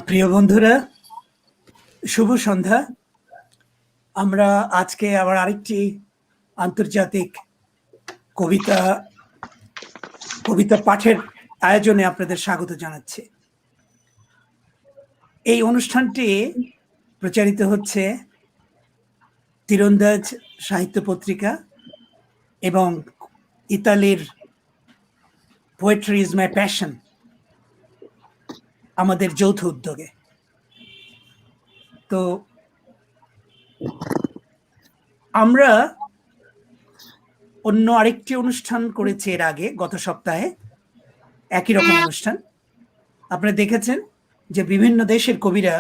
প্রিয় বন্ধুরা, শুভ সন্ধ্যা। আমরা আজকে আবার আরেকটি আন্তর্জাতিক কবিতা পাঠের আয়োজনে আপনাদের স্বাগত জানাচ্ছি। এই অনুষ্ঠানটি প্রচারিত হচ্ছে তীরন্দাজ সাহিত্য পত্রিকা এবং ইতালির পোয়েট্রি ইজ মাই প্যাশন আমাদের যৌথ উদ্যোগে। তো আমরা অন্য আরেকটি অনুষ্ঠান করেছি এর আগে, গত সপ্তাহে একই রকম অনুষ্ঠান। আপনারা দেখেছেন যে বিভিন্ন দেশের কবিরা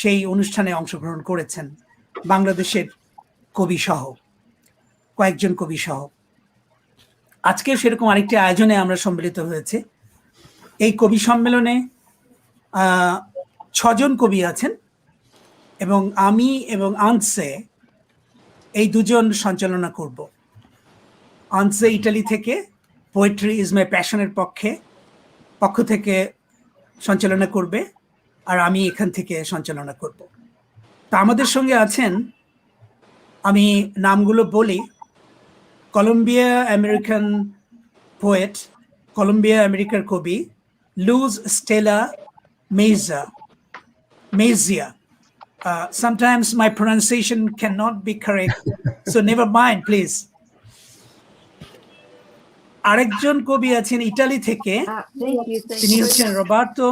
সেই অনুষ্ঠানে অংশগ্রহণ করেছেন, বাংলাদেশের কবি সহ, কয়েকজন কবি সহ। আজকে সেরকম আরেকটি আয়োজনে আমরা সম্মিলিত হয়েছে। এই কবি সম্মেলনে 6জন কবি আছেন এবং আমি এবং আনসে এই দুজন সঞ্চালনা করব। আনসে ইটালি থেকে পোয়েট্রি ইজ মাই প্যাশনের পক্ষ থেকে সঞ্চালনা করবে, আর আমি এখান থেকে সঞ্চালনা করব। তা আমাদের সঙ্গে আছেন, আমি নামগুলো বলি, কলম্বিয়া আমেরিকান পোয়েট, কলম্বিয়া আমেরিকার কবি Luz Stella Mejia. Sometimes my pronunciation cannot be correct, so never mind, please. আরেকজন কবি আছেন ইটালি থেকে, তিনি হচ্ছেন রবার্তো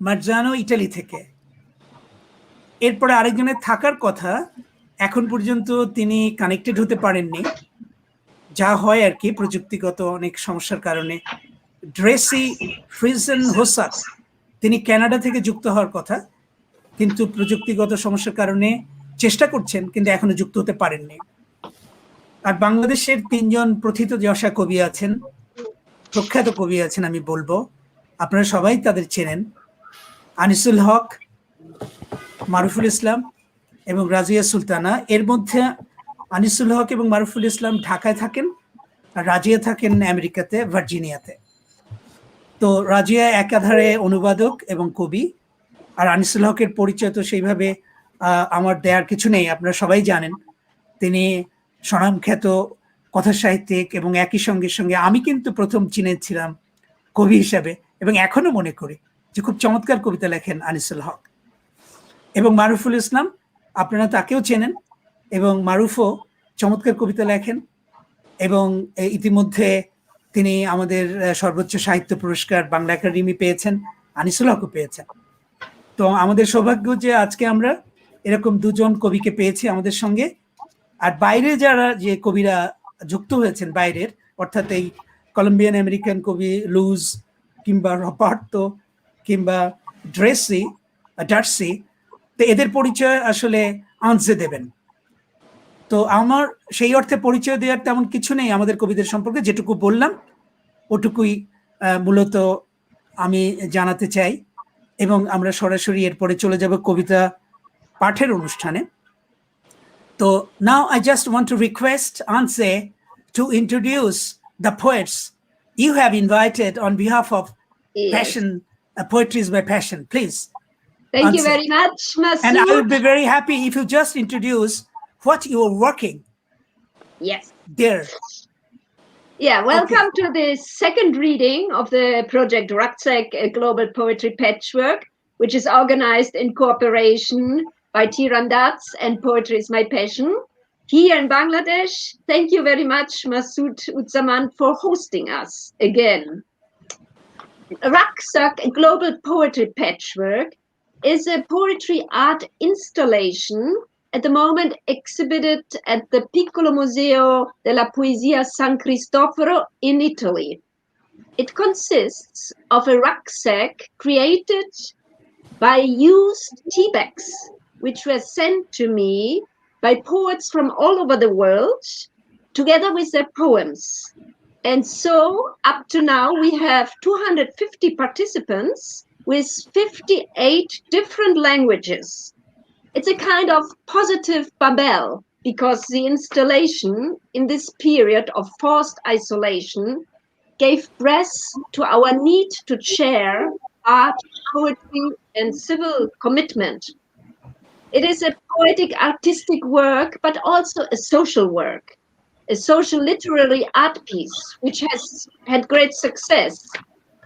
মার্জানো, ইটালি থেকে। এরপরে আরেকজনের থাকার কথা, এখন পর্যন্ত তিনি কানেক্টেড হতে পারেননি, যা হয় আর কি প্রযুক্তিগত অনেক সমস্যার কারণে। ড্রেসি ফ্রিজেন হোসাক, তিনি কানাডা থেকে যুক্ত হওয়ার কথা, কিন্তু প্রযুক্তিগত সমস্যার কারণে চেষ্টা করছেন, কিন্তু এখনো যুক্ত হতে পারেননি। আর বাংলাদেশের 3জন প্রথিতযশা কবি আছেন, প্রখ্যাত কবি আছেন, আমি বলবো আপনারা সবাই তাদের চেনেন। আনিসুল হক, মারুফুল ইসলাম এবং রাজিয়া সুলতানা। এর মধ্যে আনিসুল হক এবং মারুফুল ইসলাম ঢাকায় থাকেন, আর রাজিয়া থাকেন আমেরিকাতে, ভার্জিনিয়াতে। তো রাজিয়া একাধারে অনুবাদক এবং কবি, আর আনিসুল হকের পরিচয় তো সেইভাবে আমার দেওয়ার কিছু নেই, আপনারা সবাই জানেন। তিনি স্বনামখ্যাত কথা সাহিত্যিক এবং একই সঙ্গে আমি কিন্তু প্রথম চিনেছিলাম কবি হিসাবে, এবং এখনো মনে করি যে খুব চমৎকার কবিতা লেখেন আনিসুল হক। এবং মারুফুল ইসলাম, আপনারা তাকেও চেনেন, এবং মারুফও চমৎকার কবিতা লেখেন, এবং ইতিমধ্যে তিনি আমাদের সর্বোচ্চ সাহিত্য পুরস্কার বাংলা একাডেমি পেয়েছেন, আনিসুল হকও পেয়েছেন। তো আমাদের সৌভাগ্য যে আজকে আমরা এরকম 2জন কবিকে পেয়েছি আমাদের সঙ্গে। আর বাইরে যে কবিরা যুক্ত হয়েছেন বাইরের, অর্থাৎ এই কলম্বিয়ান আমেরিকান কবি লুজ কিংবা রবার্তো কিংবা ডার্সি, তো এদের পরিচয় আসলে আনসে দেবেন। তো আমার সেই অর্থে পরিচয় দেওয়ার তেমন কিছু নেই আমাদের কবিদের সম্পর্কে, যেটুকু বললাম ওটুকুই মূলত আমি জানাতে চাই, এবং আমরা সরাসরি এরপরে চলে যাব কবিতা পাঠের অনুষ্ঠানে। So now I just want to request Anse to introduce the poets you have invited on behalf of Passion, Poetry is my Passion. Please. Thank Anse. you very much, Masood. And I would be very happy if you just introduce what you are working. Yes. There. Yeah, welcome to the second reading of the project Rucksack, a Global Poetry Patchwork, which is organized in cooperation by Teerandaz and Poetry is my Passion here in Bangladesh. Thank you very much, Masood Uzzaman, for hosting us again. Rucksack, a Global Poetry Patchwork, is a poetry art installation at the moment exhibited at the Piccolo Museo della Poesia San Cristoforo in Italy. It consists of a rucksack created by used tea bags, which were sent to me by poets from all over the world, together with their poems. And so, up to now, we have 250 participants with 58 different languages. It's a kind of positive Babel, because the installation in this period of forced isolation gave breath to our need to share art, poetry, and civil commitment. It is a poetic artistic work, but also a social work, a social literary art piece, which has had great success.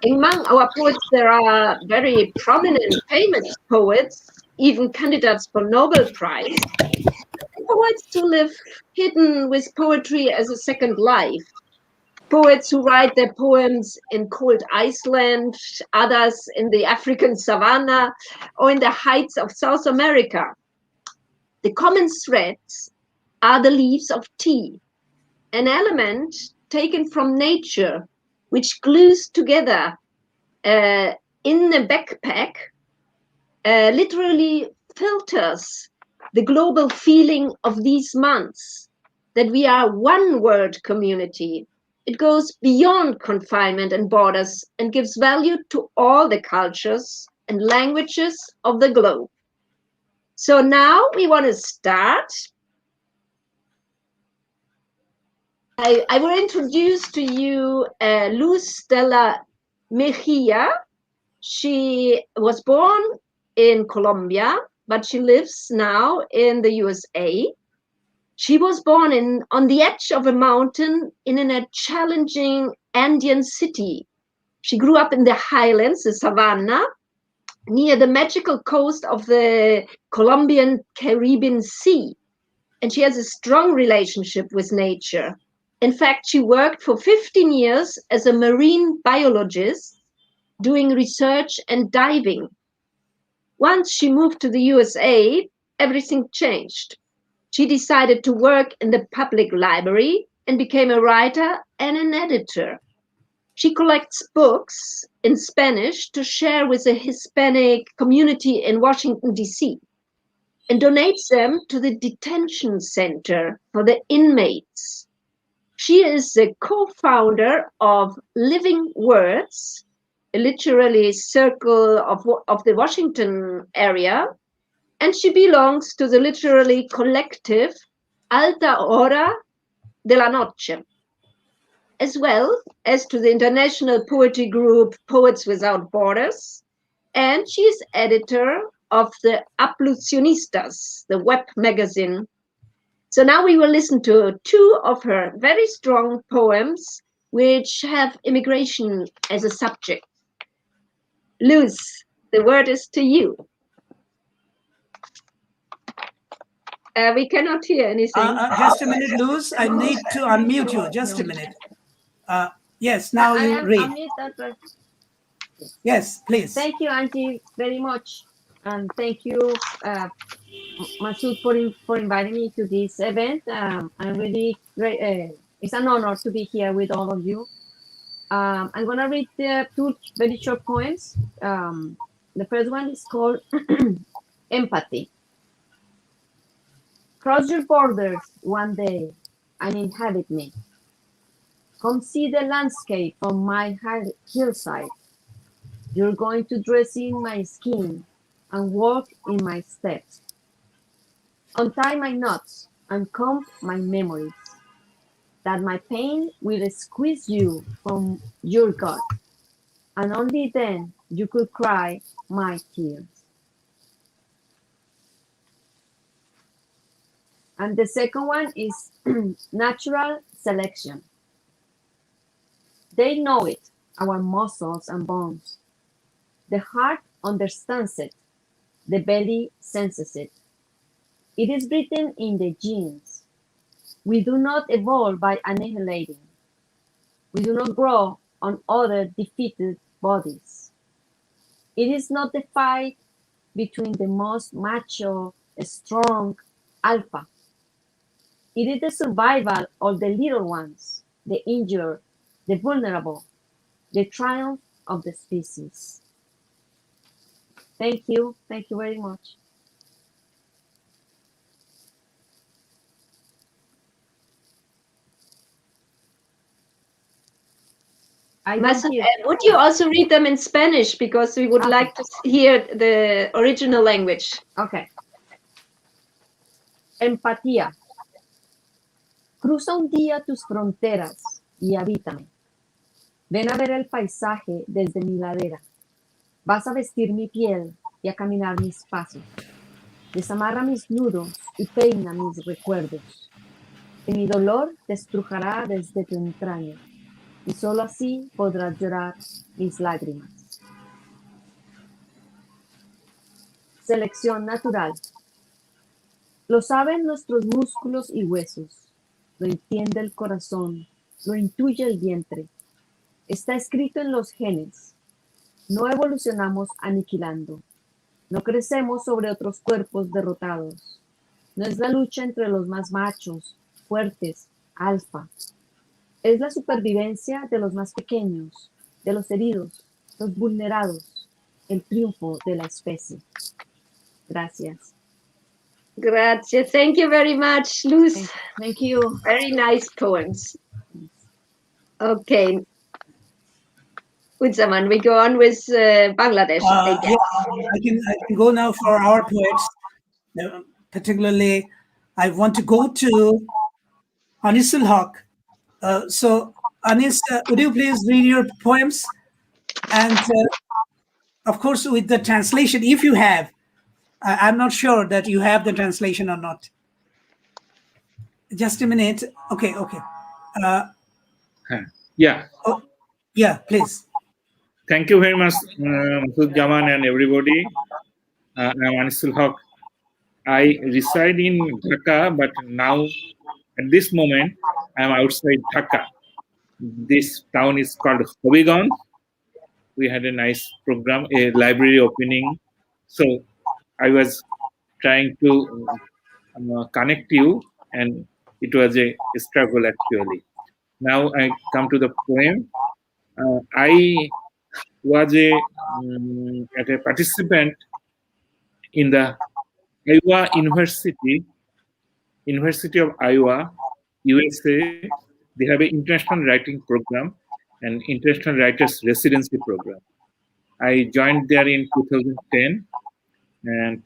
Among our poets, there are very prominent, famous poets, even candidates for Nobel Prize, poets who live hidden with poetry as a second life. Poets who write their poems in cold Iceland, others in the African savannah, or in the heights of South America. The common threads are the leaves of tea, an element taken from nature, which glues together in a backpack, literally filters the global feeling of these months, that we are one world community. It goes beyond confinement and borders and gives value to all the cultures and languages of the globe. So now we want to start. I will introduce to you Luz de la Mejia. She was born in Colombia, but she lives now in the USA. She was born on the edge of a mountain in a challenging Andean city. She grew up in the highlands, the savannah, near the magical coast of the Colombian Caribbean Sea. And she has a strong relationship with nature. In fact, she worked for 15 years as a marine biologist, doing research and diving. Once she moved to the USA, everything changed. She decided to work in the public library and became a writer and an editor. She collects books in Spanish to share with the Hispanic community in Washington, D.C., and donates them to the detention center for the inmates. She is the co-founder of Living Words, a literary circle of the Washington area, and she belongs to the literary collective Alta Hora de la Noche, as well as to the international poetry group Poets Without Borders, and she is editor of the Ablucionistas, the web magazine. So now we will listen to two of her very strong poems which have immigration as a subject. Luz, the word is to you. We cannot hear anything. Just a minute, Luz. I need to unmute you. Just a minute. Yes, now you read. Yes, please. Thank you, Angie, very much. And thank you, Masoud, for inviting me to this event. I'm really great. It's an honor to be here with all of you. I'm going to read two very short poems. The first one is called Empathy. Cross your borders one day and inhabit me. Come see the landscape from my hillside. You're going to dress in my skin and walk in my steps. Untie my knots and comb my memories, that my pain will squeeze you from your gut, and only then you could cry my tears. And the second one is natural selection. They know it, our muscles and bones. The heart understands it. The belly senses it. It is written in the genes. We do not evolve by annihilating. We do not grow on other defeated bodies. It is not the fight between the most macho, strong alpha. It is the survival of the little ones, the injured, the vulnerable, the triumph of the species. Thank you. Thank you very much. Would you also read them in Spanish? Because we would like to hear the original language. Okay. Empatía. Cruza un día tus fronteras y habítame. Ven a ver el paisaje desde mi ladera. Vas a vestir mi piel y a caminar mis pasos. Desamarra mis nudos y peina mis recuerdos. Que mi dolor te estrujará desde tu entraña y solo así podrás llorar mis lágrimas. Selección natural. Lo saben nuestros músculos y huesos, lo entiende el corazón, lo intuye el vientre. Está escrito en los genes. No evolucionamos aniquilando. No crecemos sobre otros cuerpos derrotados. No es la lucha entre los más machos, fuertes, alfa. Es la supervivencia de los más pequeños, de los heridos, los vulnerados, el triunfo de la especie. Gracias. Grazie. Thank you very much, Luz. Thank you. Very nice poems. Okay. Utsaman, we go on with Bangladesh. Yeah, I can go now for our poets. Particularly, I want to go to Anisul Haq. So, Anis, would you please read your poems? And of course, with the translation, if you have, I'm not sure that you have the translation or not. Just a minute. Okay. Yeah. Oh, yeah, please. Thank you very much, Jaman and everybody. I'm Anisul Haq. I reside in Dhaka, but now, at this moment, I'm outside Dhaka. This town is called Hobbyganj. We had a nice program, a library opening. So I was trying to connect you, and it was a struggle actually. Now I come to the poem. I was a participant in the Iowa University of Iowa, USA. They have an international writing program and international writers residency program. I joined there in 2010 and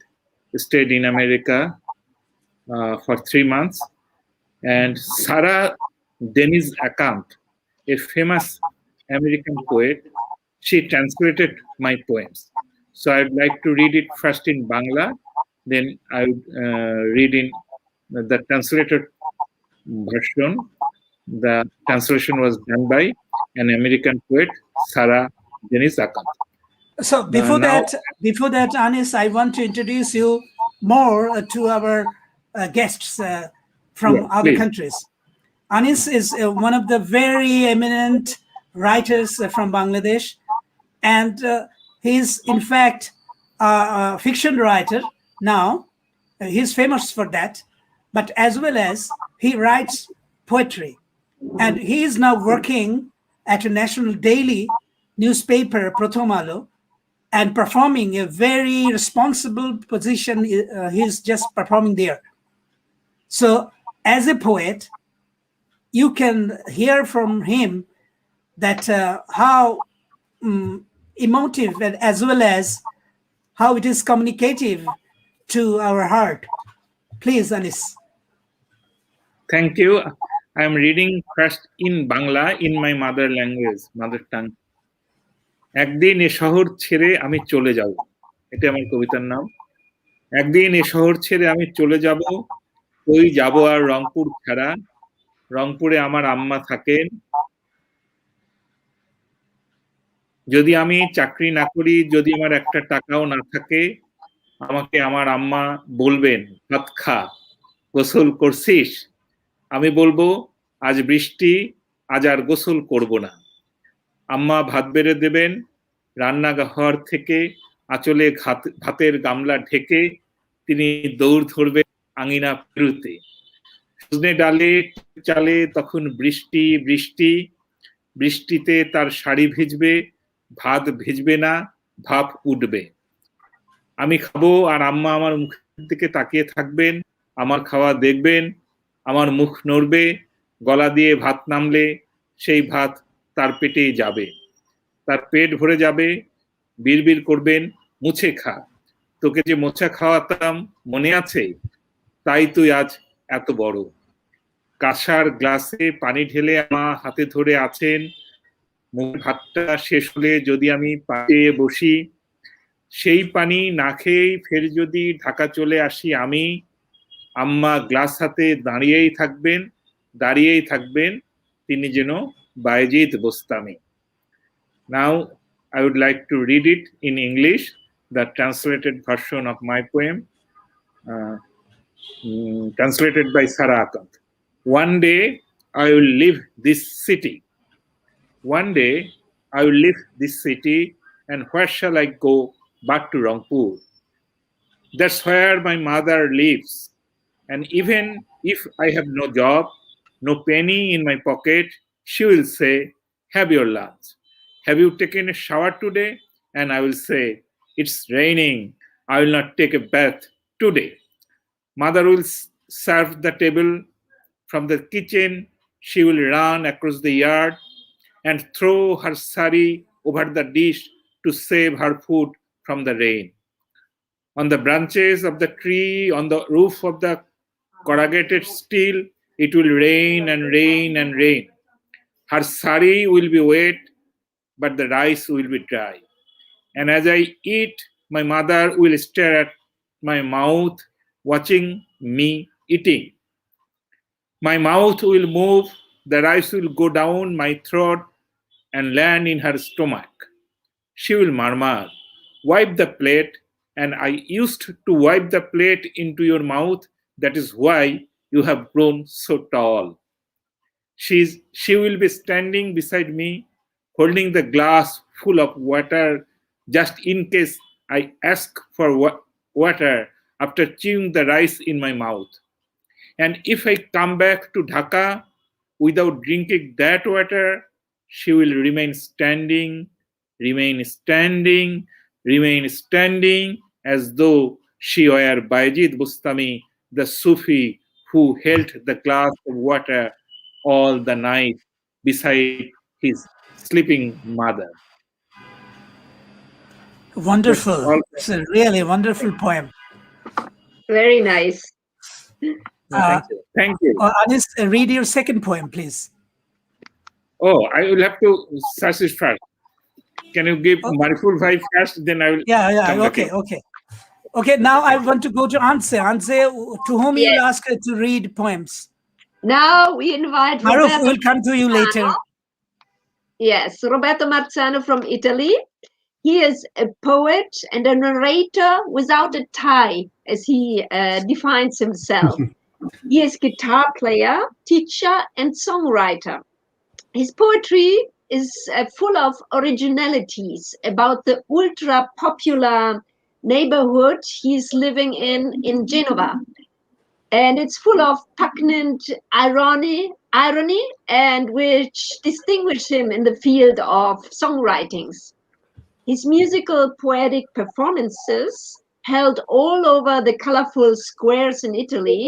stayed in America for 3 months. And Sarah Denise Account, a famous American poet, she translated my poems. So I'd like to read it first in Bangla, then I would read in the translated version. The translation was done by an American poet, Sarah Denise Account. So before that, Anis, I want to introduce you more to our guests from other countries. Anis is one of the very eminent writers from Bangladesh, and he's in fact a fiction writer now. He's famous for that, but as well as he writes poetry, and he is now working at a national daily newspaper, Prothom Alo, and performing a very responsible position. He's just performing there. So as a poet, you can hear from him that how emotive and as well as how it is communicative to our heart. Please, Anis. Thank you. I'm reading first in Bangla, in my mother language, mother tongue. একদিন এ শহর ছেড়ে আমি চলে যাব, এটা আমার কবিতার নাম। একদিন এ শহর ছেড়ে আমি চলে যাব, ওই যাব আর রংপুর ছাড়া। রংপুরে আমার আম্মা থাকেন। যদি আমি চাকরি না করি, যদি আমার একটা টাকাও না থাকে, আমাকে আমার আম্মা বলবেন, ভাত খা, গোসল করছিস? আমি বলবো, আজ বৃষ্টি, আজ আর গোসল করব না। আম্মা ভাত বেড়ে দেবেন, রান্নাঘর থেকে আঁচলে ভাতের গামলা ঢেকে তিনি দৌড় ধরবেন আঙিনা পেরুতে। সজনে ডালে চালে তখন বৃষ্টি বৃষ্টি, বৃষ্টিতে তার শাড়ি ভিজবে, ভাত ভিজবে না, ভাপ উঠবে। আমি খাবো আর আম্মা আমার মুখের দিকে তাকিয়ে থাকবেন, আমার খাওয়া দেখবেন, আমার মুখ নড়বে, গলা দিয়ে ভাত নামলে সেই ভাত তার পেটেই যাবে, তার পেট ভরে যাবে, বিড়বিড় করবেন, মুছে খা, তোকে যে মোছা খাওয়াতাম মনে আছে, তাই তুই আজ এত বড়। কাঁসার গ্লাসে পানি ঢেলে মা হাতে ধরে আছেন, মুখের ভাতটা শেষ হলে যদি আমি পাশে বসি, সেই পানি না খেয়েই ফের যদি ঢাকা চলে আসি আমি, আম্মা গ্লাস হাতে দাঁড়িয়েই থাকবেন, তিনি যেন Bayezid Bostami. Now I would like to read it in English, the translated version of my poem, translated by Sarah Akant. One day I will leave this city. One day I will leave this city, and where shall I go but to Rangpur? That's where my mother lives. And even if I have no job, no penny in my pocket, she will say, "Have your lunch. Have you taken a shower today?" And I will say, "It's raining. I will not take a bath today." Mother will serve the table from the kitchen. She will run across the yard and throw her sari over the dish to save her food from the rain. On the branches of the tree, on the roof of the corrugated steel, it will rain and rain and rain. Her sari will be wet, but the rice will be dry. And as I eat, my mother will stare at my mouth, watching me eating. My mouth will move, the rice will go down my throat and land in her stomach. She will murmur, "Wipe the plate," and I used to wipe the plate into your mouth. That is why you have grown so tall. She will be standing beside me, holding the glass full of water, just in case I ask for water after chewing the rice in my mouth. And if I come back to Dhaka without drinking that water, she will remain standing, as though she were Bayezid Bustami, the Sufi who held the glass of water all the night beside his sleeping mother. Wonderful. It's a really wonderful poem. Very nice. Thank you. Anis, read your second poem, please. Oh, I will have to search it first. Can you give Mariful vibe first? Then I will. Yeah. Okay. Now I want to go to Anse. Anse, to whom Yes. you'll ask her to read poems. Now we invite Maruf Roberto will come to you later. Yes, Roberto Marzano from Italy. He is a poet and a narrator without a tie, as he defines himself. He is guitar player, teacher, and songwriter. His poetry is full of originalities about the ultra-popular neighborhood he's living in Genova. And it's full of poignant irony, and which distinguish him in the field of songwritings. His musical poetic performances, held all over the colorful squares in Italy,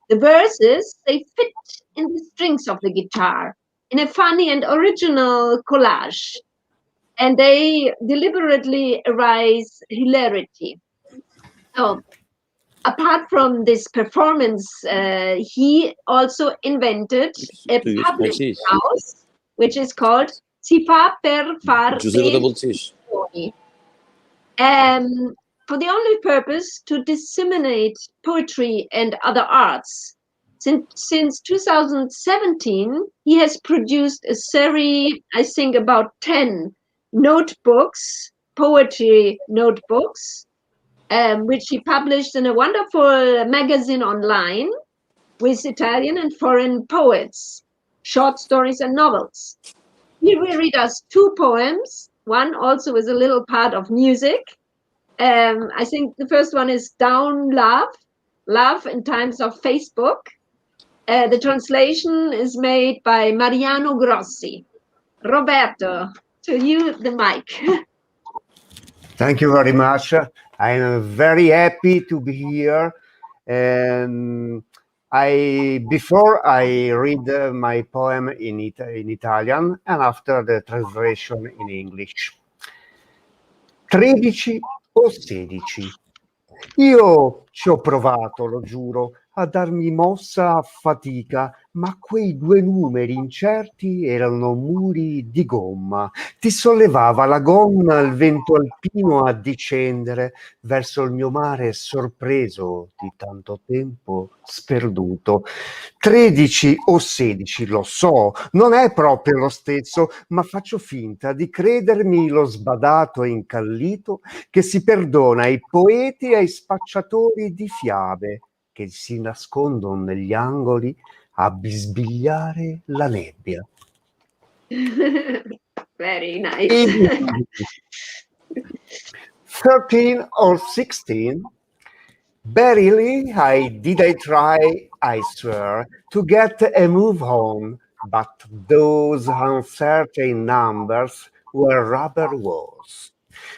the verses, they fit in the strings of the guitar in a funny and original collage, and they deliberately arise hilarity. So, apart from this performance, he also invented a publishing house, which is called Si Fa Per Far Bene, for the only purpose to disseminate poetry and other arts. Since 2017, he has produced a series, I think about 10 notebooks, poetry notebooks, which he published in a wonderful magazine online with Italian and foreign poets, short stories and novels. He will read us 2 poems, one also with a little part of music. I think the first one is Down Love in Times of Facebook. The translation is made by Mariano Grossi. Roberto, to you the mic. Thank you very much. I'm very happy to be here. Before I read my poem in Italian and after the translation in English. 13 o 16. Io ci ho provato, lo giuro, a darmi mossa a fatica, ma quei 2 numeri incerti erano muri di gomma. Ti sollevava la gonna il vento alpino a discendere verso il mio mare sorpreso di tanto tempo sperduto. 13 o 16, lo so, non è proprio lo stesso, ma faccio finta di credermi lo sbadato e incallito che si perdona ai poeti e ai spacciatori di fiabe che si nascondono negli angoli a bisbigliare la nebbia. Very nice. 13 or 16, barely did I try, I swear, to get a move on, but those uncertain numbers were rubber walls.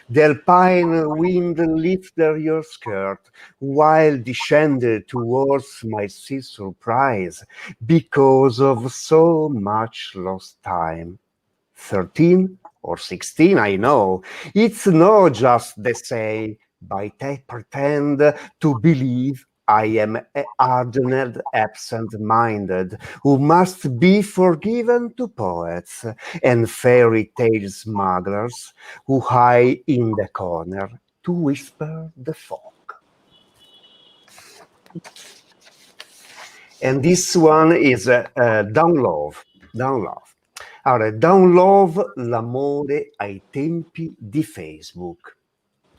The alpine wind lifted your skirt while descended towards my sea surprise because of so much lost time. 13 or 16, I know. It's not just the same, but I pretend to believe I am a hardened, absent-minded, who must be forgiven to poets and fairy tale smugglers who hide in the corner to whisper the fog. And this one is Down Love. Down Love. Allora, Down Love, l'amore ai tempi di Facebook.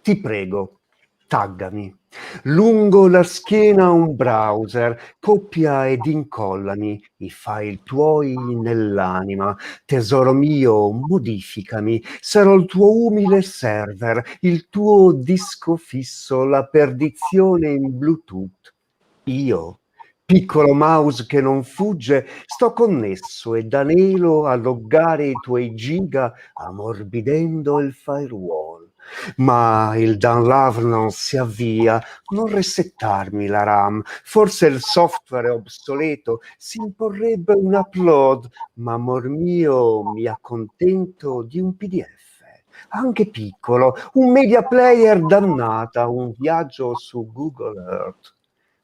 Ti prego, taggami. Lungo la schiena un browser, copia ed incollami i file tuoi nell'anima. Tesoro mio, modificami. Sarò il tuo umile server, il tuo disco fisso, la perdizione in Bluetooth. Io, piccolo mouse che non fugge, sto connesso ed anelo a loggare i tuoi giga ammorbidendo il firewall. Ma il download non si avvia, non resettarmi la RAM, forse il software è obsoleto, si imporrebbe un upload, ma amor mio mi accontento di un PDF, anche piccolo, un media player dannata, un viaggio su Google Earth.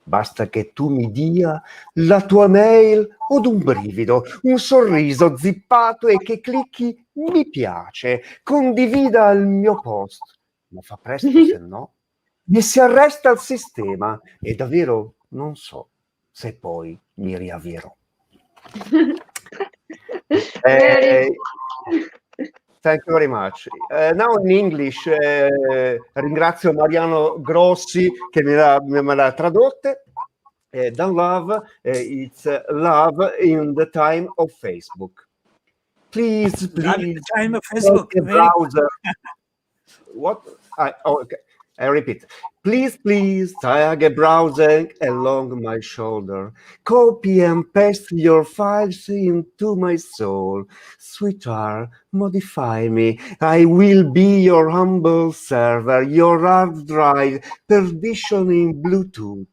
Basta che tu mi dia la tua mail o un brivido, un sorriso zippato e che clicchi mi piace, condivida il mio post, ma fa presto se no mi si arresta il sistema e davvero non so se poi mi riavvierò. Thank you very much. Now in English, ringrazio Mariano Grossi che me l'ha tradotte. Down Love, it's love in the time of Facebook. Please, Love in the time of Facebook. The browser. What? Okay. I repeat. Please tag a browser along my shoulder. Copy and paste your files into my soul. Sweetheart, modify me. I will be your humble server, your hard drive, perdition in Bluetooth.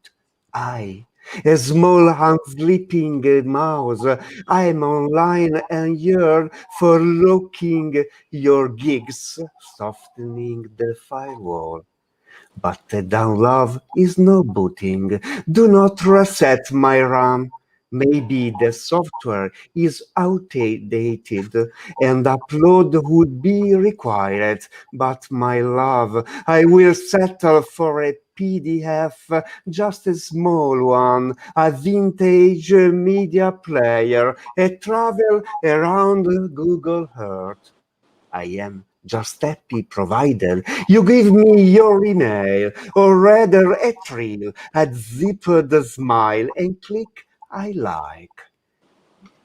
A small unsleeping mouse. I'm online and yearn for looking your gigs, softening the firewall. But the download is no booting. Do not reset my RAM. Maybe the software is outdated and upload would be required. But my love, I will settle for a PDF, just a small one, a vintage media player, a travel around Google Earth. I am just happy provided you give me your email, or rather a thrill, a zipped smile, and click I like.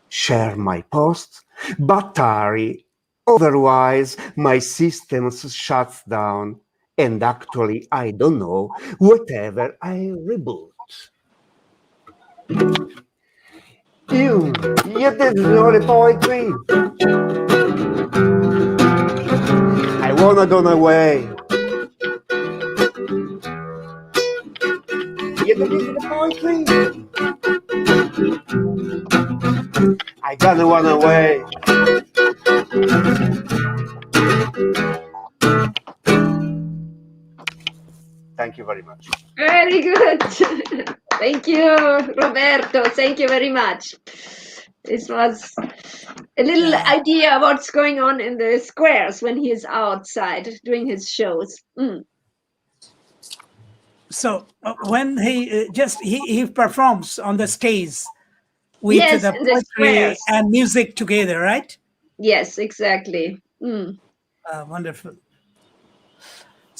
Share my post, but tarry, otherwise my system shuts down, and actually I don't know whatever I reboot. You didn't know the poetry. I wanna go away. You didn't know the poetry. I gotta run away. Thank you very much. Very good. Thank you, Roberto. Thank you very much. This was a little Yeah. idea what's going on in the squares when he is outside doing his shows. So when he performs on the stage with Yes, the in the poetry squares. and music together, right? Yes, exactly. Wonderful.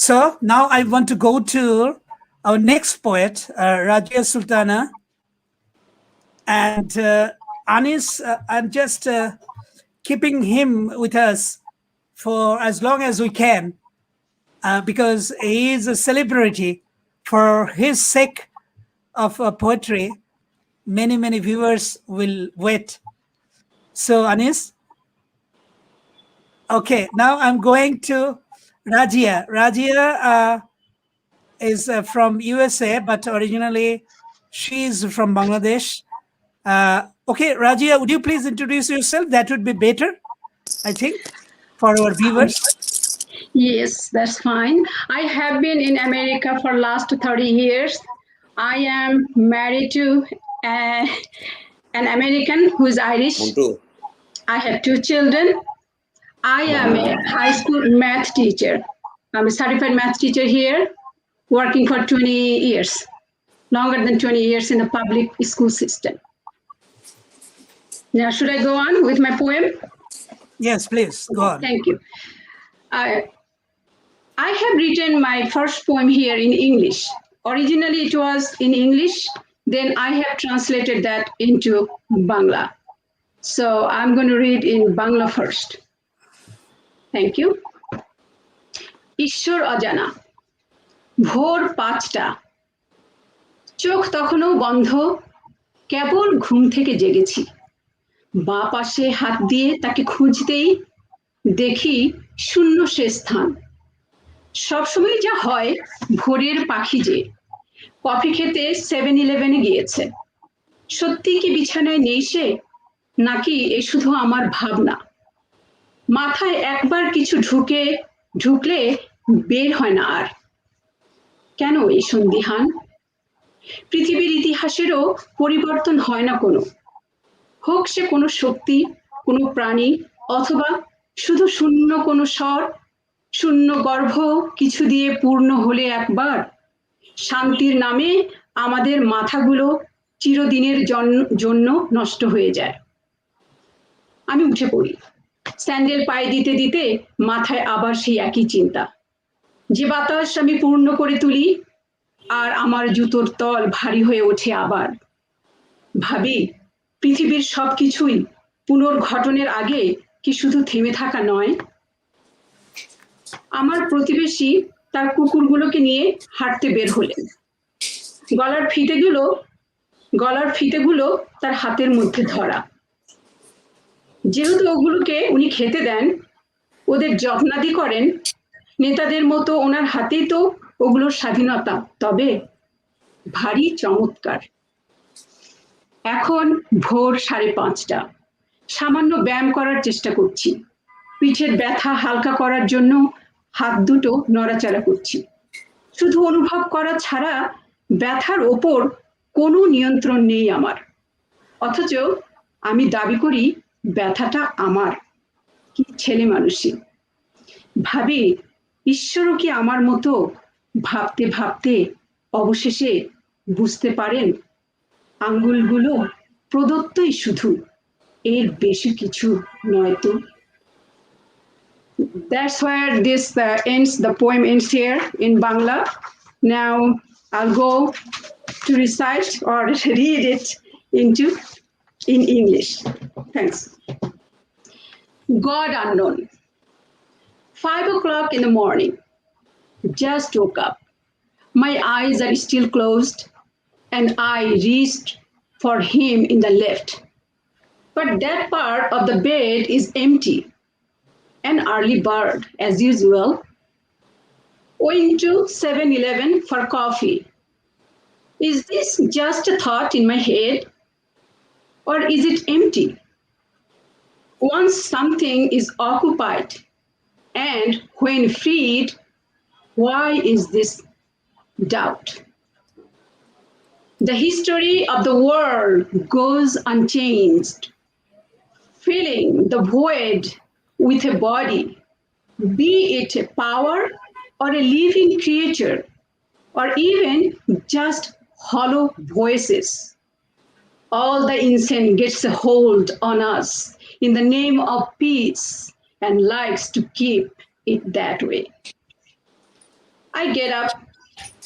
So now I want to go to our next poet, Rajia Sultana. And Anis, I'm just keeping him with us for as long as we can because he is a celebrity. For his sake of poetry, many viewers will wait. So, Anis, okay, now I'm going to Rajia. Rajia is from USA, but originally she's from Bangladesh. Okay, Rajia, would you please introduce yourself? That would be better, I think, for our viewers. Yes, that's fine. I have been in America for last 30 years. I am married to an American who's Irish. I have 2 children. I am a high school math teacher. I'm a certified math teacher here, working for 20 years, longer than 20 years in the public school system. Now, should I go on with my poem? Yes, please, go on. Thank you. I have written my first poem here in English. Originally, it was in English. Then I have translated that into Bangla. So I'm going to read in Bangla first. Thank you. ঈশ্বর অজানা ভোর 5টা চোখ তখনও বন্ধ কেবল ঘুম থেকে জেগেছি বাঁ পাশে হাত দিয়ে তাকে খুঁজতেই দেখি শূন্য সে স্থান সবসময় যা হয় ভোরের পাখি যে কফি খেতে 7-Eleven-এ গিয়েছে সত্যি কি বিছানায় নেই সে নাকি এ শুধু আমার ভাবনা মাথায় একবার কিছু ঢুকলে বের হয় না আর কেন এই সন্দিহান পৃথিবীর ইতিহাসেরও পরিবর্তন হয় না কোনো হোক সে কোনো শক্তি কোনো প্রাণী অথবা শুধু শূন্য কোনো স্বর শূন্য গর্ভ কিছু দিয়ে পূর্ণ হলে একবার শান্তির নামে আমাদের মাথাগুলো চিরদিনের জন্য নষ্ট হয়ে যায় আমি উঠে পড়ি স্যান্ডেল পায়ে দিতে দিতে মাথায় আবার সেই একই চিন্তা যে বাতাস আমি পূর্ণ করে তুলি আর আমার জুতোর তল ভারী হয়ে ওঠে আবার ভাবি পৃথিবীর সবকিছুই পুনর্গঠনের আগে কি শুধু থেমে থাকা নয় আমার প্রতিবেশী তার কুকুরগুলোকে নিয়ে হাঁটতে বের হলেন গলার ফিতেগুলো তার হাতের মধ্যে ধরা যেহেতু ওগুলোকে উনি খেতে দেন ওদের যত্নাদি করেন নেতাদের মতো ওনার হাতেই তো ওগুলোর স্বাধীনতা তবে ভারী চমৎকার এখন ভোর 5:30 সামান্য ব্যায়াম করার চেষ্টা করছি পিঠের ব্যথা হালকা করার জন্য হাত দুটো নড়াচড়া করছি শুধু অনুভব করা ছাড়া ব্যথার ওপর কোনো নিয়ন্ত্রণ নেই আমার অথচ আমি দাবি করি ব্যথাটা আমার কি ছেলে মানুষই ভাবি ঈশ্বরও কি আমার মতো ভাবতে ভাবতে অবশেষে বুঝতে পারেন আঙ্গুলগুলো প্রদত্তই শুধু এর বেশি কিছু নয় তো That's where this ends. The poem ends here in Bangla. Now I'll go to recite or read it in English. Thanks. God unknown. 5 o'clock in the morning. Just woke up. My eyes are still closed, and I reached for him in the left. But that part of the bed is empty. An early bird, as usual, went to 7-Eleven for coffee. Is this just a thought in my head? Or is it empty? Once something is occupied, and when freed, why is this doubt? The history of the world goes unchanged, filling the void with a body, be it a power or a living creature, or even just hollow voices. All the insane gets a hold on us in the name of peace and likes to keep it that way. I get up,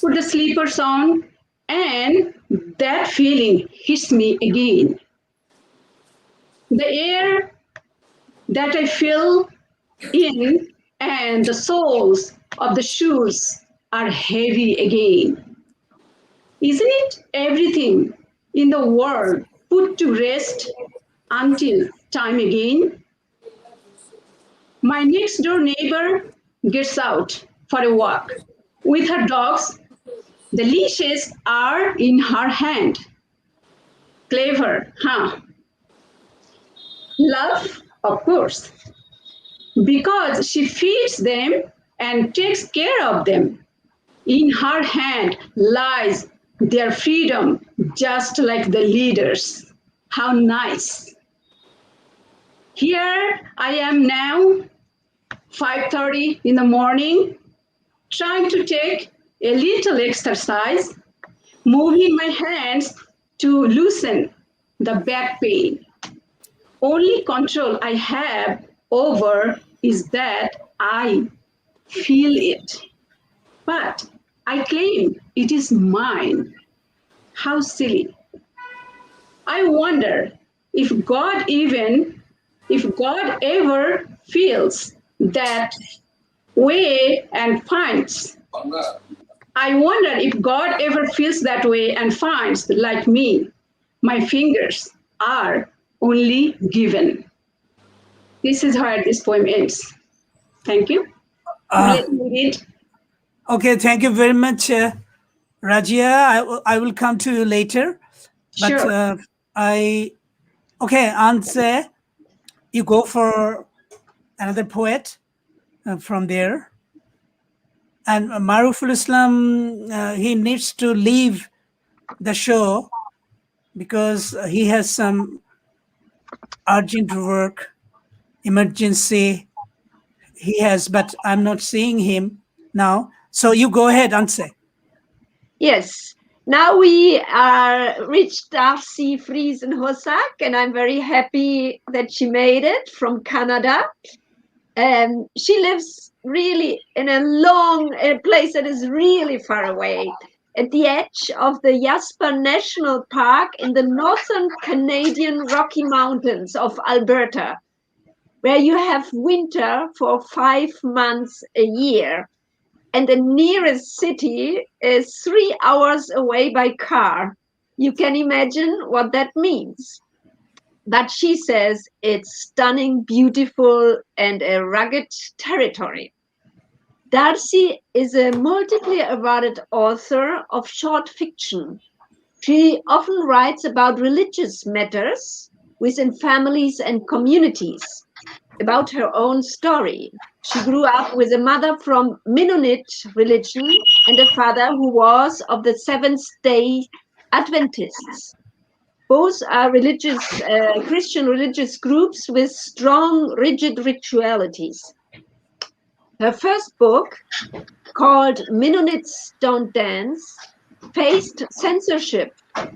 put the sleepers on, and that feeling hits me again. The air that I feel in and the soles of the shoes are heavy again. Isn't it everything in the world put to rest until time again? My next door neighbor gets out for a walk with her dogs. The leashes are in her hand. Clever, huh? Love, of course, because she feeds them and takes care of them. In her hand lies their freedom, just like the leaders. How nice. Here I am now, 5:30 in the morning, trying to take a little exercise, moving my hands to loosen the back pain. Only control I have over is that I feel it. But I claim it is mine. How silly. I wonder if God ever feels that way and finds. I wonder if God ever feels that way and finds, like me, my fingers are only given. This is how this poem ends. Thank you. Let me read. Okay, thank you very much, Rajia. I will come to you later. But Sure. okay, Anse, you go for another poet from there. And Maruful Islam, he needs to leave the show because he has some urgent work, emergency. He has, but I'm not seeing him now. So you go ahead, Anse. Yes. Now we are reached Darcy Friesen Hossack, and I'm very happy that she made it from Canada. She lives really in a place that is really far away, at the edge of the Jasper National Park in the northern Canadian Rocky Mountains of Alberta, where you have winter for 5 months a year. And the nearest city is 3 hours away by car. You can imagine what that means. But she says it's stunning, beautiful, and a rugged territory. Darcy is a multiply awarded author of short fiction. She often writes about religious matters within families and communities, about her own story. She grew up with a mother from Mennonite religion and a father who was of the Seventh-day Adventists. Both are Christian religious groups with strong, rigid ritualities. Her first book, called Mennonites Don't Dance, faced censorship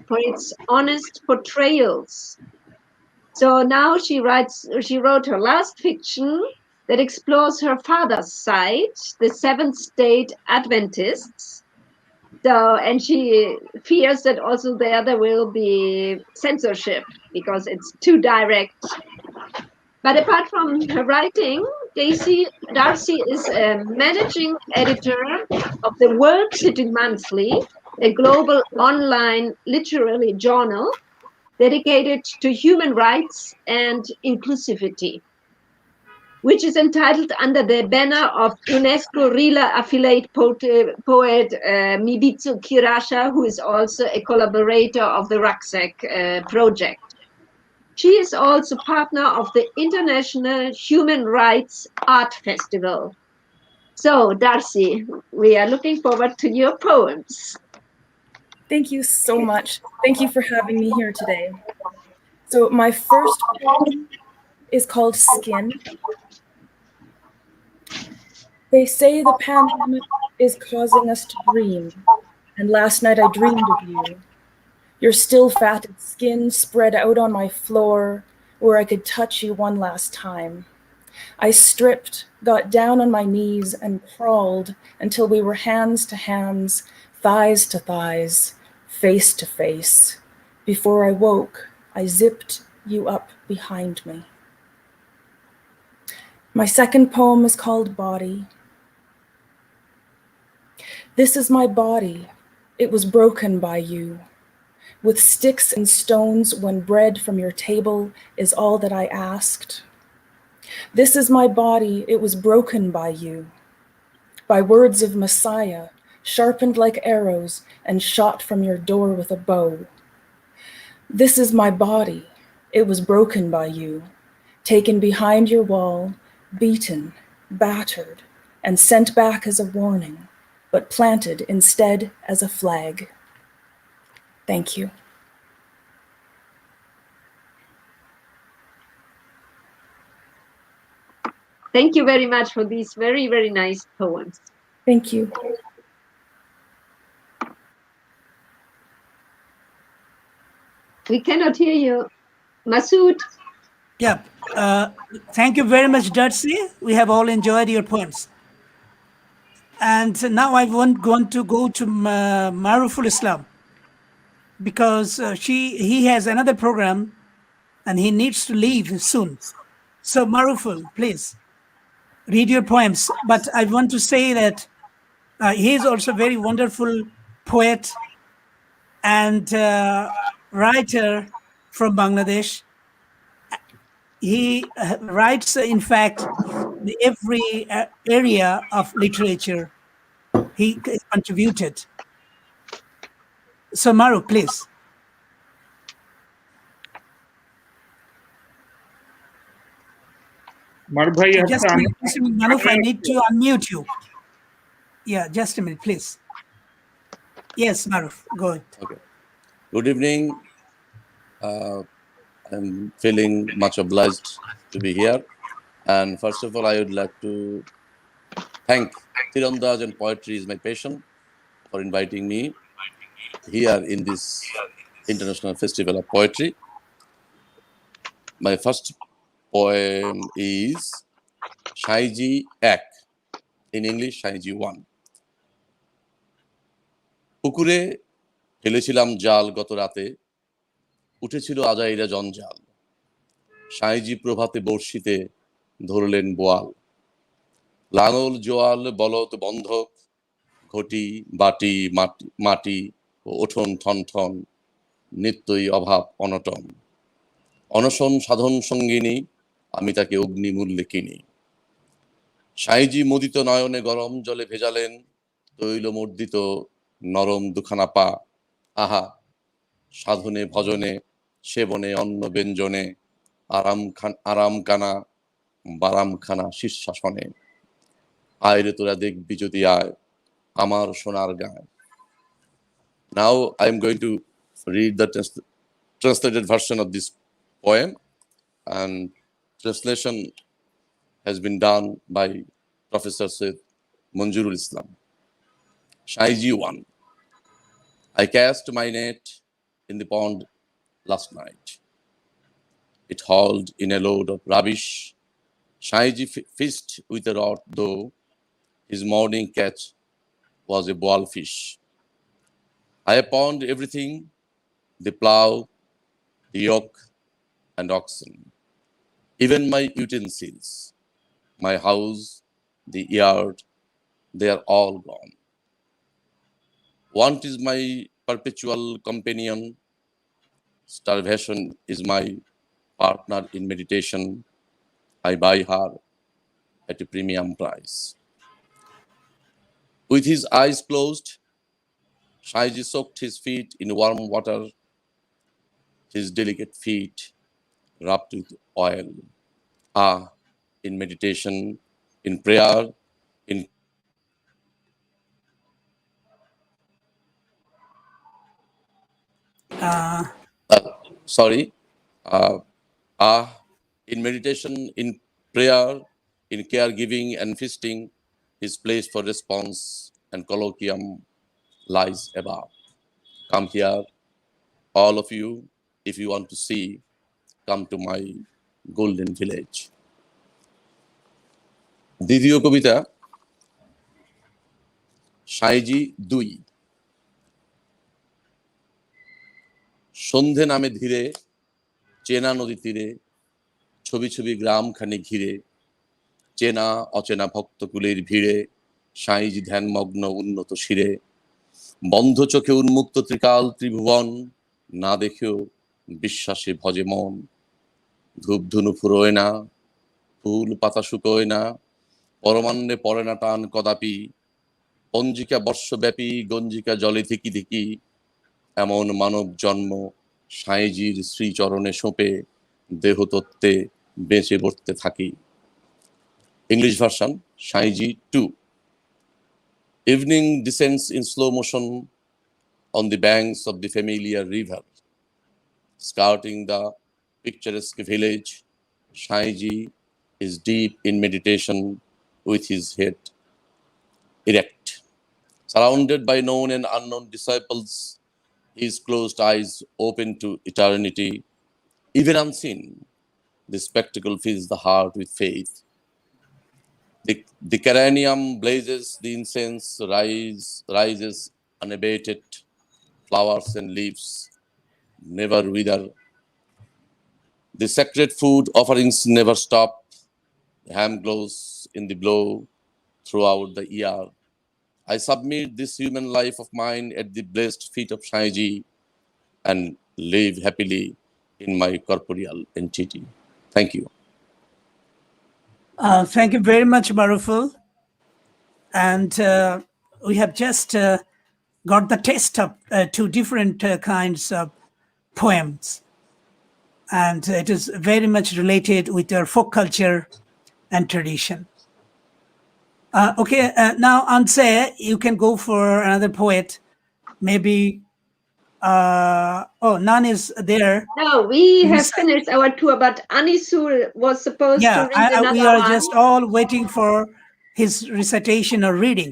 for its honest portrayals. So now she wrote her last fiction that explores her father's side, the Seventh-day Adventists. So, and she fears that also there will be censorship because it's too direct. But apart from her writing, Darcy is a managing editor of the World City Monthly, a global online literary journal dedicated to human rights and inclusivity, which is entitled under the banner of UNESCO Rila affiliate poet Mibitsu Kirasha, who is also a collaborator of the Rucksack project. She is also partner of the International Human Rights Art Festival. So, Darcy, we are looking forward to your poems. Thank you so much. Thank you for having me here today. So my first poem is called Skin. They say the pandemic is causing us to dream, and last night I dreamed of you. Your still fatted skin spread out on my floor where I could touch you one last time. I stripped, got down on my knees, and crawled until we were hands to hands, thighs to thighs, face to face. Before I woke, I zipped you up behind me. My second poem is called Body. This is my body. It was broken by you. With sticks and stones when bread from your table is all that I asked. This is my body. It was broken by you. By words of Messiah, sharpened like arrows and shot from your door with a bow. This is my body. It was broken by you, taken behind your wall, beaten, battered, and sent back as a warning, but planted instead as a flag. Thank you. Thank you very much for these very, very nice poems. Thank you. We cannot hear you. Masood? Yeah. Thank you very much, Darcy. We have all enjoyed your poems. And now I want to go to Maruful Islam because he has another program and he needs to leave soon. So Maruful, please read your poems. But I want to say that he is also a very wonderful poet and writer from Bangladesh. He writes, in fact, every area of literature he contributed. So Maru, please. মারুফ ভাই Just a minute, Manuf, I need to unmute you. Yeah, just a minute, please. Yes, Maruf, go ahead. Okay. Good evening. I'm feeling much obliged to be here. And first of all, I would like to thank Teerandaz and Poetry is my passion for inviting me here in this International Festival of Poetry. My first poem is Shaiji Ek, in English, Shaiji 1. পুকুরে ফেলেছিলাম জাল গত রাতে, উঠেছিল আজাইরা জঞ্জাল। সাঁইজি প্রভাতে বর্ষিতে ধরলেন বোয়াল। লাঙল জোয়াল বলদ বন্ধক, ঘটি বাটি মাটি ও ওঠন ঠন ঠন, নিত্যই অভাব অনটন। অনশন সাধন সঙ্গিনী, আমি তাকে অগ্নিমূল্যে কিনি। সাঁইজি মুদিত নয়নে গরম জলে ভেজালেন, তৈলমর্দিত নরম দুখানা পা। আহা, সাধনে ভজনে সেবনে অন্ন ব্যঞ্জনে, আরামখানা বারামখানা শীর্ষাসনে। আয়রে তোরা দেখবি যদি আয়, আমার সোনার গায়। Now I am going to read the translated version of this poem, and translation has been done by Professor Syed Manjurul Islam. Shaiji 1. I cast my net in the pond last night. It hauled in a load of rubbish. Shaiji fished with a rod, though his morning catch was a boil fish. I pawned everything, the plow, the yoke, and oxen, even my utensils, my house, the yard, they are all gone. Want is my perpetual companion. Starvation is my partner in meditation. I buy her at a premium price. With his eyes closed, Shaiji soaked his feet in warm water, his delicate feet rubbed with oil. Ah, in meditation, in prayer, in Sorry. In meditation, in prayer, in caregiving and feasting, his place for response and colloquium lies above. Come here, all of you, if you want to see, come to my golden village. দ্বিতীয় কবিতা সাঁইজি 2। সন্ধে নামে ধীরে চেনা নদী তীরে ছবি ছবি গ্রামখানি ঘিরে চেনা অচেনা ভক্তকুলের ভিড়ে সাঁইজি ধ্যানমগ্ন উন্নত শিরে বন্ধ চোখে উন্মুক্ত ত্রিকাল ত্রিভুবন না দেখেও বিশ্বাসে ভজে মন ধূপধুনু ফুরোয় না ফুল পাতা শুকোয় না পরমান্নে পড়ে না টান কদাপি পঞ্জিকা বর্ষব্যাপী গঞ্জিকা জলে ধিকি ধিকি এমন মানব জন্ম সাঁইজির শ্রীচরণে সোঁপে দেহতত্ত্বে বেঁচে বসতে থাকি। English version, Shaiji 2. Evening descends in slow motion on the banks of the familiar river. Skirting the picturesque village, Shaiji is deep in meditation with his head erect. Surrounded by known and unknown disciples, his closed eyes open to eternity. Even unseen, the spectacle fills the heart with faith. The cranium blazes, the incense rises unabated, flowers and leaves never wither. The sacred food offerings never stop. The ham glows in the glow throughout the year. I submit this human life of mine at the blessed feet of Shaiji and live happily in my corporeal entity. Thank you. Thank you very much, Maruful. And we have just got the taste of two different kinds of poems. And it is very much related with our folk culture and tradition. Okay, now Anse, you can go for another poet. Maybe, Nan is there. No, we have finished our tour, but Anisul was supposed to read another we are one. just all waiting for his recitation or reading.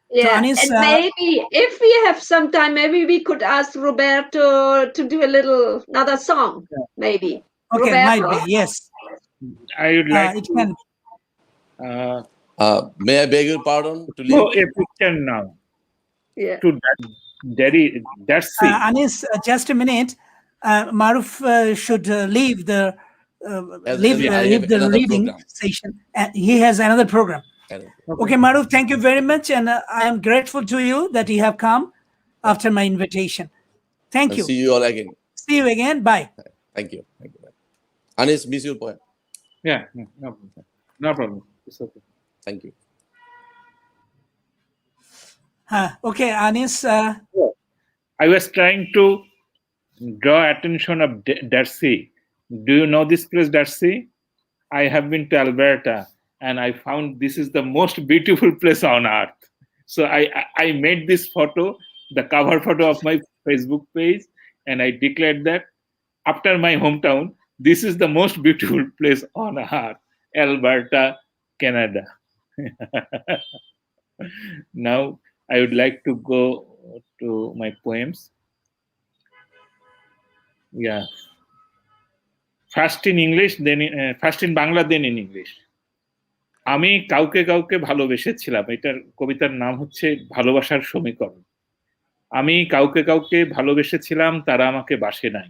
Yeah, So Anis, and maybe if we have some time, maybe we could ask Roberto to do another song, maybe. Okay, Roberto? might be, yes. I would like it can. May I beg your pardon to go leave? a picture now Yeah. to that's it. Anis, just a minute. Maruf should leave the leave the reading session. He has another program. Okay, Maruf, thank you very much, and I am grateful to you that you have come after my invitation. Thank you. See you all again. See you again. Bye. Thank you. Thank you. Anis, miss your poem. Yeah, no problem. It's okay. Thank you. Okay, Anis. I was trying to draw attention of Darcy. Do you know this place, Darcy? I have been to Alberta, and I found this is the most beautiful place on earth. So I made this photo, the cover photo of my Facebook page, and I declared that after my hometown, this is the most beautiful place on earth, Alberta, Canada. Now I would like to go to my poems. Yeah. First in English, then first in Bangla, then in English. আমি কাউকে কাউকে ভালোবেসেছিলাম। এটার কবিতার নাম হচ্ছে ভালোবাসার সমীকরণ। আমি কাউকে কাউকে ভালোবেসেছিলাম, তারা আমাকে বাসে নাই।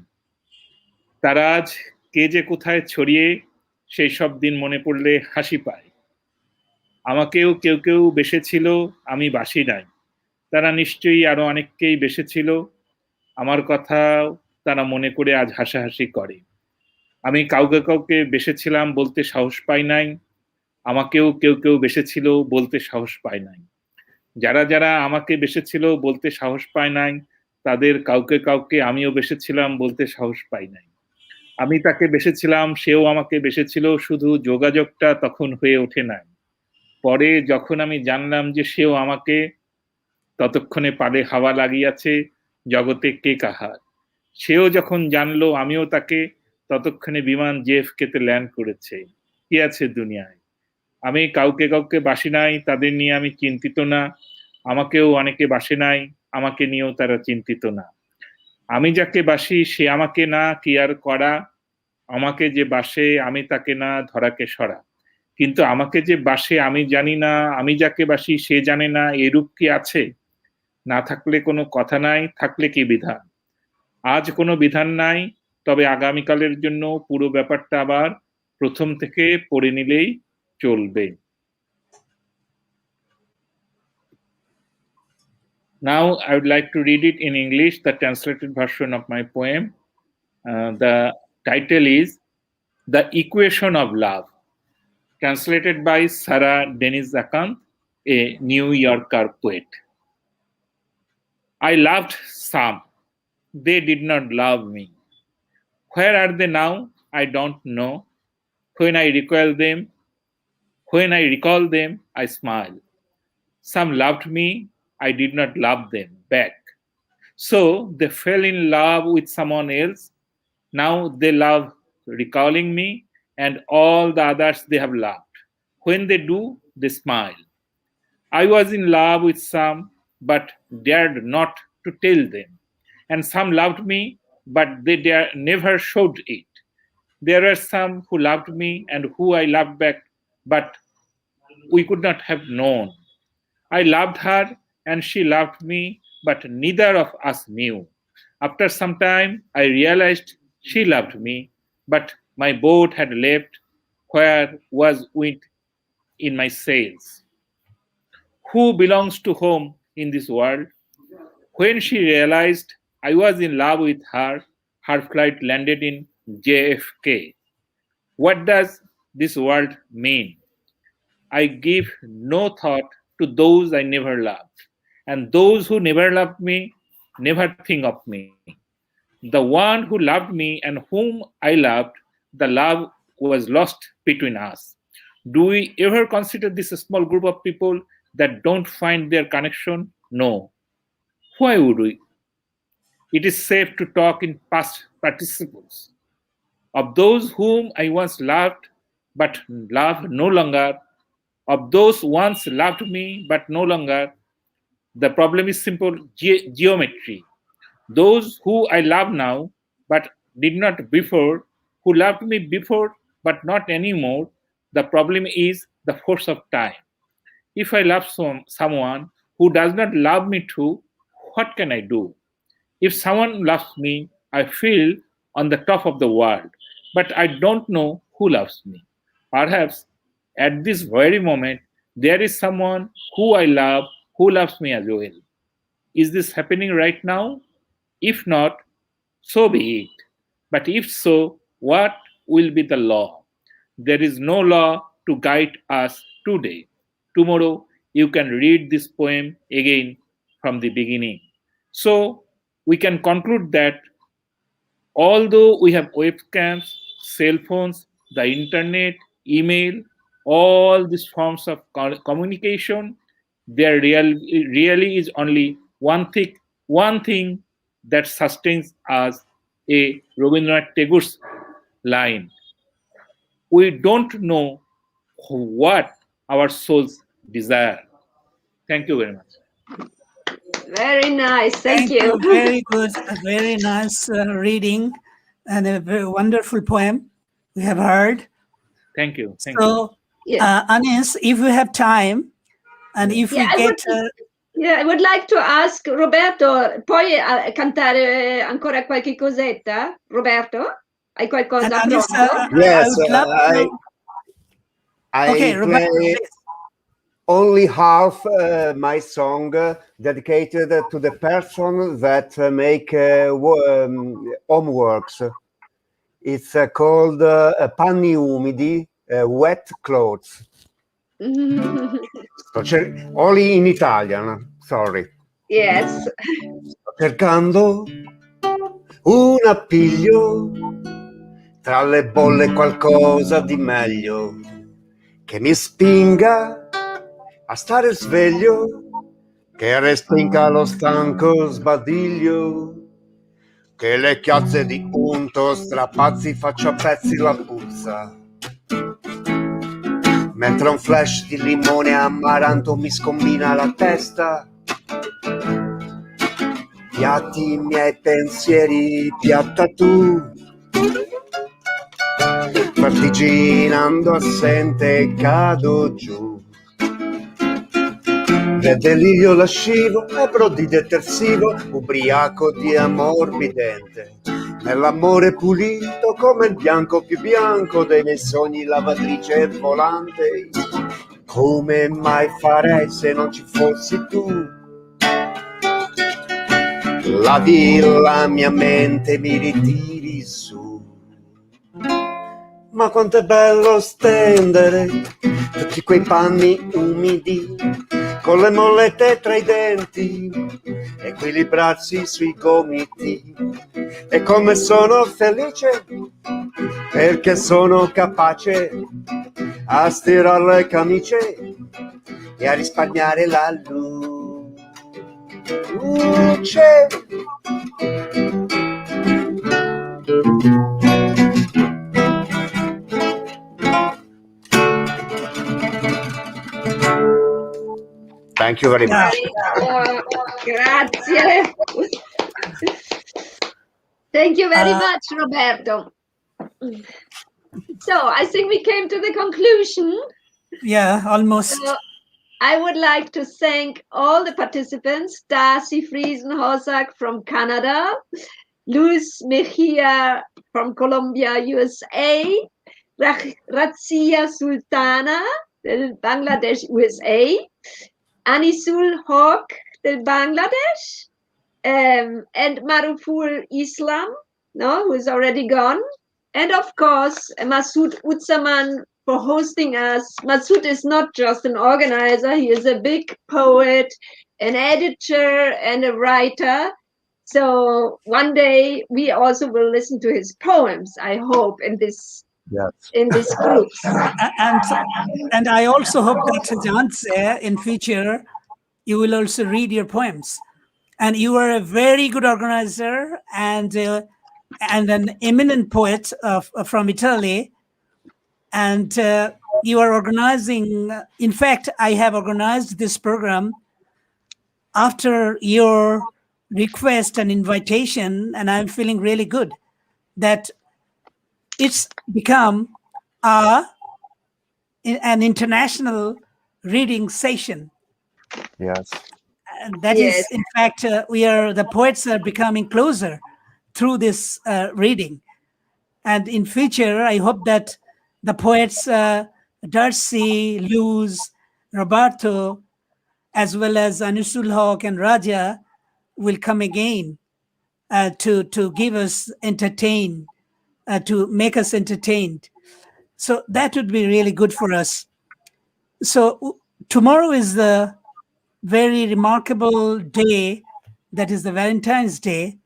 তারা আজ কে যে কোথায় ছড়িয়ে, সেই সব দিন মনে পড়লে হাসি পায়। আমাকেও কেউ কেউ বেসেছিল, আমি বাসি নাই। তারা নিশ্চয়ই আরো অনেককেই বেসেছিল, আমার কথা তারা মনে করে আজ হাসাহাসি করে। আমি কাউকে কাউকে বেসেছিলাম, বলতে সাহস পাই নাই। আমাকেও কেউ কেউ বেসেছিল, বলতে সাহস পায় নাই। যারা যারা আমাকে বেসেছিল, বলতে সাহস পায় নাই, তাদের কাউকে কাউকে আমিও বেসেছিলাম, বলতে সাহস পাই নাই। আমি তাকে বেসেছিলাম, সেও আমাকে বেসেছিল, শুধু যোগাযোগটা তখন হয়ে ওঠে নাই। পরে যখন আমি জানলাম যে সেও আমাকে, ততক্ষণে পালে হাওয়া লাগিয়াছে, জগতে কে কাহার। সেও যখন জানলো আমিও তাকে, ততক্ষণে বিমান JFK তে ল্যান্ড করেছে। কি আছে দুনিয়ায়? আমি কাউকে বাসি নাই, তাদের নিয়ে আমি চিন্তিত না। আমাকেও অনেকে বাসে নাই, আমাকে নিয়েও তারা চিন্তিত না। আমি যাকে বাসি সে আমাকে না কি আর করা, আমাকে যে বাসে আমি তাকে না ধরাকে সরা। কিন্তু আমাকে যে বাসে আমি জানি না, আমি যাকে বাসি সে জানে না, এরূপ কি আছে? না থাকলে কোনো কথা নাই, থাকলে কি বিধান? আজ কোনো বিধান নাই, তবে আগামীকালের জন্য পুরো ব্যাপারটা আবার প্রথম থেকে পড়ে নিলেই চলবে। Now I would like to read it in English, the translated version of my poem. The title is The Equation of Love, translated by Sarah Denise Zakant, a New Yorker poet. I loved some, they did not love me. Where are they now? I don't know. When I recall them, I smile. Some loved me, I did not love them back. So they fell in love with someone else. Now they love recalling me and all the others they have loved. When they do, they smile. I was in love with some, but dared not to tell them. And some loved me, but they never showed it. There are some who loved me and who I loved back, but we could not have known. I loved her and she loved me, but neither of us knew. After some time, I realized she loved me, but my boat had left where was wind in my sails. Who belongs to whom in this world? When she realized I was in love with her, her flight landed in JFK. What does this world mean? I give no thought to those I never loved, and those who never loved me never think of me. The one who loved me and whom I loved, the love was lost between us. Do we ever consider this a small group of people that don't find their connection? No. Why would we? It is safe to talk in past participles. Of those whom I once loved but love no longer, of those once loved me but no longer, the problem is simple geometry. Those who I love now but did not before, who loved me before but not anymore, the problem is the force of time. If I love someone who does not love me too, what can I do? If someone loves me, I feel on the top of the world, but I don't know who loves me. Perhaps at this very moment, there is someone who I love who loves me as well. Is this happening right now? If not, so be it. But if so, what will be the law? There is no law to guide us today. Tomorrow, you can read this poem again from the beginning. So, we can conclude that although we have webcams, cell phones, the internet, email, all these forms of communication, there really is only one thing that sustains us, a Rabindranath Tagore's line. We don't know what our souls desire. Thank you very much. Very nice. Thank you. Very good. A very nice reading and a very wonderful poem we have heard. Thank you. Thank So, Yes. Anis, if we have time and if we Yeah, get... I would like to ask Roberto, puoi cantare ancora qualche cosetta? Roberto, hai qualcosa and Anis, pronto? Yes, I would love to... Okay, Roberto, play please. only half my song dedicated to the person that make homeworks. It's called Panni umidi, wet clothes. Only in Italian, sorry. Yes. Sto cercando un appiglio, tra le bolle qualcosa di meglio, che mi spinga a stare sveglio, che respinga lo stanco sbadiglio. che le chiazze di unto strapazzi faccio a pezzi la puzza. Mentre un flash di limone amaranto mi scombina la testa. Piatti i miei pensieri, piatta tu. Partiginando assente cado giù. Nel delirio lascivo, ebro di detersivo, ubriaco di ammorbidente. Nell'amore pulito come il bianco più bianco dei miei sogni, lavatrice volante. Come mai farei se non ci fossi tu? Lavi la mia mente, mi ritiri su. Ma quanto è bello stendere tutti quei panni umidi con le mollette tra i denti, equilibrarsi sui gomiti. E come sono felice perché sono capace a stirare le camicie e a risparmiare la luce. Thank you very much. Grazie. Thank you very much, Roberto. So I think we came to the conclusion. Yeah, almost. So I would like to thank all the participants, Darcy Friesen-Hossack from Canada, Luis Mejia from Colombia, USA, Razia Sultana del Bangladesh, USA, Anisul Haq del Bangladesh, and Maruful Islam, who is already gone, and of course Masood Utzaman for hosting us. Masood is not just an organizer, he is a big poet, an editor, and a writer. So one day we also will listen to his poems, I hope, in this group. And I also hope that Janse, in future, you will also read your poems. And you are a very good organizer and an eminent poet from Italy. And you are organizing, in fact, I have organized this program after your request and invitation, and I'm feeling really good that it's become an international reading session. Yes. And that is, in fact, the poets are becoming closer through this reading. And in future, I hope that the poets, Darcy, Luz, Roberto, as well as Anisul Haq and Raja will come again to give us to make us entertained. So that would be really good for us. So tomorrow is the very remarkable day, that is the Valentine's Day,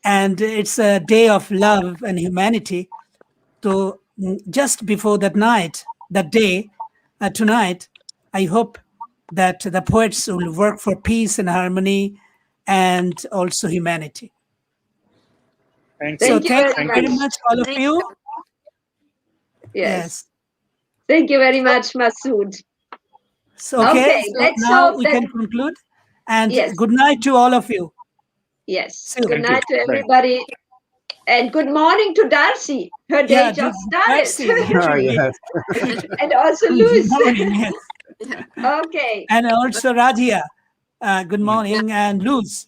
and it's a day of love and humanity. So just before that day, tonight, I hope that the poets will work for peace and harmony and also humanity. Thank So you. thank you very much, all of you. Yes. Thank you very much, Masood. So, okay, so now we can conclude. And good night to all of you. Yes. Good night to everybody. And good morning to Darcy. Her day just started. And also Luz. Yes. Okay. And also Radia. Good morning, and Luz.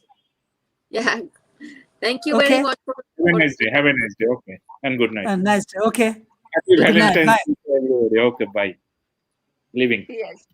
Yeah. Thank you very much. Have a nice day. Have a nice day. Okay. And good night. Nice day. Okay. Happy Valentine's Day. Okay. Bye. Leaving. Yes.